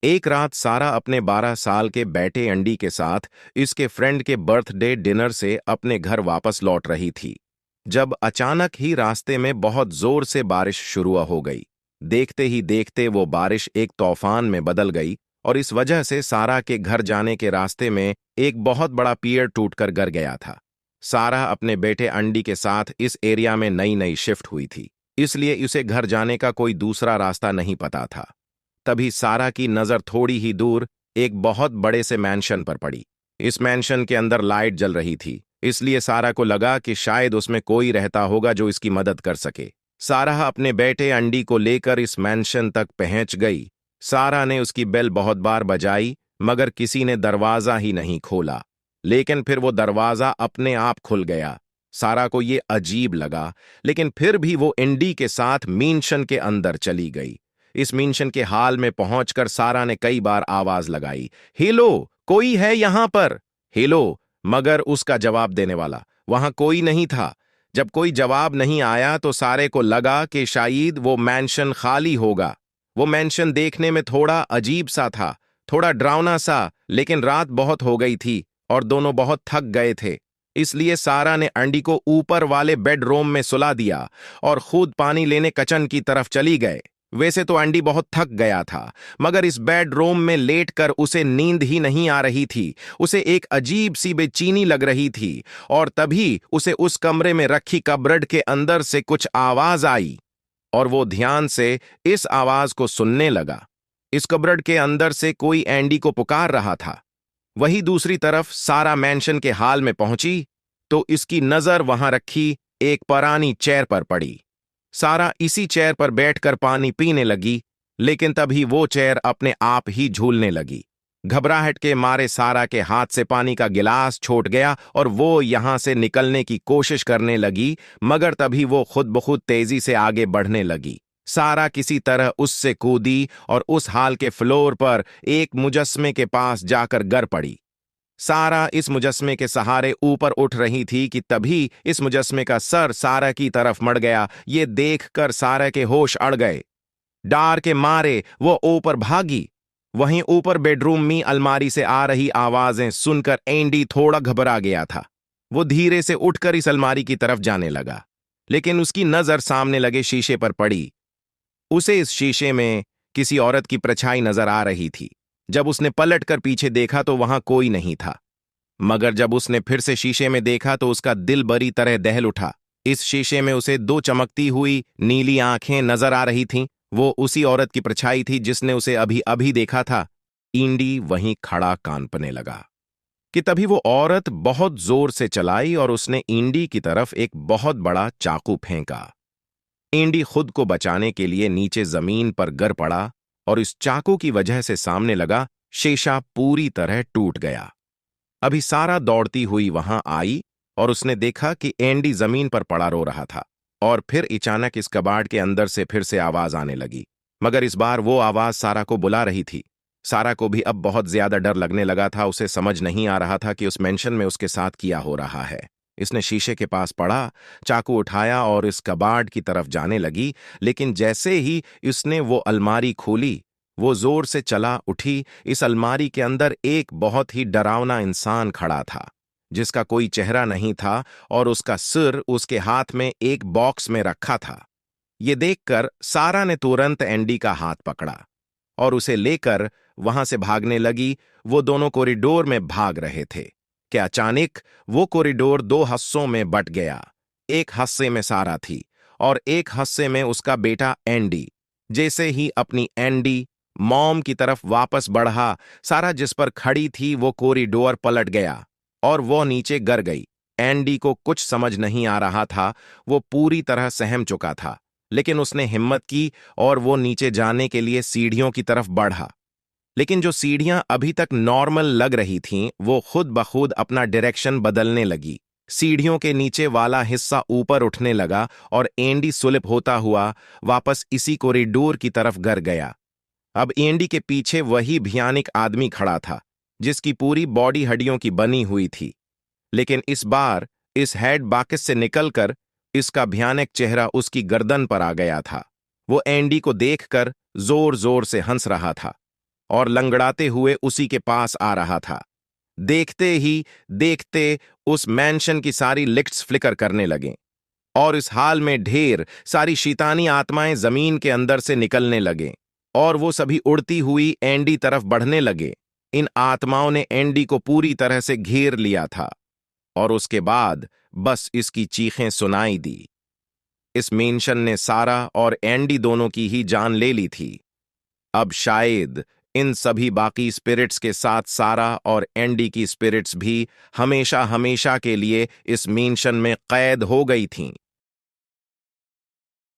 एक रात सारा अपने 12 साल के बेटे अंडी के साथ इसके फ्रेंड के बर्थडे डिनर से अपने घर वापस लौट रही थी जब अचानक ही रास्ते में बहुत जोर से बारिश शुरू हो गई। देखते ही देखते वो बारिश एक तूफान में बदल गई और इस वजह से सारा के घर जाने के रास्ते में एक बहुत बड़ा पेड़ टूटकर गिर गया था। सारा अपने बेटे अंडी के साथ इस एरिया में नई नई शिफ्ट हुई थी, इसलिए उसे घर जाने का कोई दूसरा रास्ता नहीं पता था। तभी सारा की नजर थोड़ी ही दूर एक बहुत बड़े से मैंशन पर पड़ी। इस मैंशन के अंदर लाइट जल रही थी, इसलिए सारा को लगा कि शायद उसमें कोई रहता होगा जो इसकी मदद कर सके। सारा अपने बेटे अंडी को लेकर इस मैंशन तक पहुंच गई। सारा ने उसकी बेल बहुत बार बजाई मगर किसी ने दरवाजा ही नहीं खोला। लेकिन फिर वो दरवाजा अपने आप खुल गया। सारा को ये अजीब लगा, लेकिन फिर भी वो अंडी के साथ मैंशन के अंदर चली गई। इस मेंशन के हाल में पहुंचकर सारा ने कई बार आवाज लगाई, हेलो, कोई है यहां पर? हेलो, मगर उसका जवाब देने वाला वहां कोई नहीं था। जब कोई जवाब नहीं आया तो सारे को लगा कि शायद वो मैंशन खाली होगा। वो मैंशन देखने में थोड़ा अजीब सा था, थोड़ा डरावना सा, लेकिन रात बहुत हो गई थी और दोनों बहुत थक गए थे। इसलिए सारा ने अंडी को ऊपर वाले बेडरूम में सुला दिया और खुद पानी लेने किचन की तरफ चली गए। वैसे तो अंडी बहुत थक गया था, मगर इस बेडरूम में लेटकर उसे नींद ही नहीं आ रही थी। उसे एक अजीब सी बेचैनी लग रही थी और तभी उसे उस कमरे में रखी कबर्ड के अंदर से कुछ आवाज आई और वो ध्यान से इस आवाज को सुनने लगा। इस कबर्ड के अंदर से कोई एंडी को पुकार रहा था। वही दूसरी तरफ सारा मैंशन के हाल में पहुंची तो इसकी नजर वहां रखी एक पुरानी चेयर पर पड़ी। सारा इसी चेयर पर बैठकर पानी पीने लगी, लेकिन तभी वो चेयर अपने आप ही झूलने लगी। घबराहट के मारे सारा के हाथ से पानी का गिलास छूट गया और वो यहां से निकलने की कोशिश करने लगी, मगर तभी वो खुद ब खुद तेजी से आगे बढ़ने लगी। सारा किसी तरह उससे कूदी और उस हाल के फ्लोर पर एक मुजस्मे के पास जाकर गिर पड़ी। सारा इस मुजस्मे के सहारे ऊपर उठ रही थी कि तभी इस मुजस्मे का सर सारा की तरफ मड़ गया। ये देखकर सारा के होश अड़ गए। डर के मारे वो ऊपर भागी। वहीं ऊपर बेडरूम में अलमारी से आ रही आवाजें सुनकर एंडी थोड़ा घबरा गया था। वो धीरे से उठकर इस अलमारी की तरफ जाने लगा, लेकिन उसकी नजर सामने लगे शीशे पर पड़ी। उसे इस शीशे में किसी औरत की परछाई नजर आ रही थी। जब उसने पलटकर पीछे देखा तो वहां कोई नहीं था, मगर जब उसने फिर से शीशे में देखा तो उसका दिल बरी तरह दहल उठा। इस शीशे में उसे दो चमकती हुई नीली आंखें नजर आ रही थीं। वो उसी औरत की परछाई थी जिसने उसे अभी अभी देखा था। इंडी वहीं खड़ा कांपने लगा कि तभी वो औरत बहुत जोर से चलाई और उसने इंडी की तरफ एक बहुत बड़ा चाकू फेंका। इंडी खुद को बचाने के लिए नीचे जमीन पर गिर पड़ा और इस चाकू की वजह से सामने लगा शीशा पूरी तरह टूट गया। अभी सारा दौड़ती हुई वहां आई और उसने देखा कि एंडी जमीन पर पड़ा रो रहा था। और फिर अचानक इस कबाड़ के अंदर से फिर से आवाज आने लगी, मगर इस बार वो आवाज सारा को बुला रही थी। सारा को भी अब बहुत ज्यादा डर लगने लगा था। उसे समझ नहीं आ रहा था कि उस मेंशन में उसके साथ क्या हो रहा है। इसने शीशे के पास पड़ा, चाकू उठाया और इस कबाड़ की तरफ जाने लगी, लेकिन जैसे ही इसने वो अलमारी खोली, वो जोर से चला उठी। इस अलमारी के अंदर एक बहुत ही डरावना इंसान खड़ा था, जिसका कोई चेहरा नहीं था और उसका सिर उसके हाथ में एक बॉक्स में रखा था। ये देखकर सारा ने तुरंत एंडी का हाथ पकड़ा और उसे लेकर वहां से भागने लगी। वो दोनों कॉरिडोर में भाग रहे थे कि अचानक वो कॉरिडोर दो हिस्सों में बंट गया। एक हिस्से में सारा थी और एक हिस्से में उसका बेटा एंडी। जैसे ही अपनी एंडी मॉम की तरफ वापस बढ़ा, सारा जिस पर खड़ी थी वो कॉरिडोर पलट गया और वो नीचे गिर गई। एंडी को कुछ समझ नहीं आ रहा था। वो पूरी तरह सहम चुका था, लेकिन उसने हिम्मत की और वो नीचे जाने के लिए सीढ़ियों की तरफ बढ़ा। लेकिन जो सीढ़ियां अभी तक नॉर्मल लग रही थीं, वो खुद ब खुद अपना डायरेक्शन बदलने लगी। सीढ़ियों के नीचे वाला हिस्सा ऊपर उठने लगा और एंडी स्लिप होता हुआ वापस इसी कॉरिडोर की तरफ गिर गया। अब एंडी के पीछे वही भयानक आदमी खड़ा था, जिसकी पूरी बॉडी हड्डियों की बनी हुई थी, लेकिन इस बार इस हेड बाकस से निकलकर इसका भयानक चेहरा उसकी गर्दन पर आ गया था। वो एंडी को देखकर जोर जोर से हंस रहा था और लंगड़ाते हुए उसी के पास आ रहा था। देखते ही देखते उस मैंशन की सारी लिफ्ट्स फ्लिकर करने लगे और इस हाल में ढेर सारी शैतानी आत्माएं जमीन के अंदर से निकलने लगे और वो सभी उड़ती हुई एंडी तरफ बढ़ने लगे। इन आत्माओं ने एंडी को पूरी तरह से घेर लिया था और उसके बाद बस इसकी चीखें सुनाई दी। इस मेंशन ने सारा और एंडी दोनों की ही जान ले ली थी। अब शायद इन सभी बाकी स्पिरिट्स के साथ सारा और एंडी की स्पिरिट्स भी हमेशा हमेशा के लिए इस मेंशन में कैद हो गई थीं।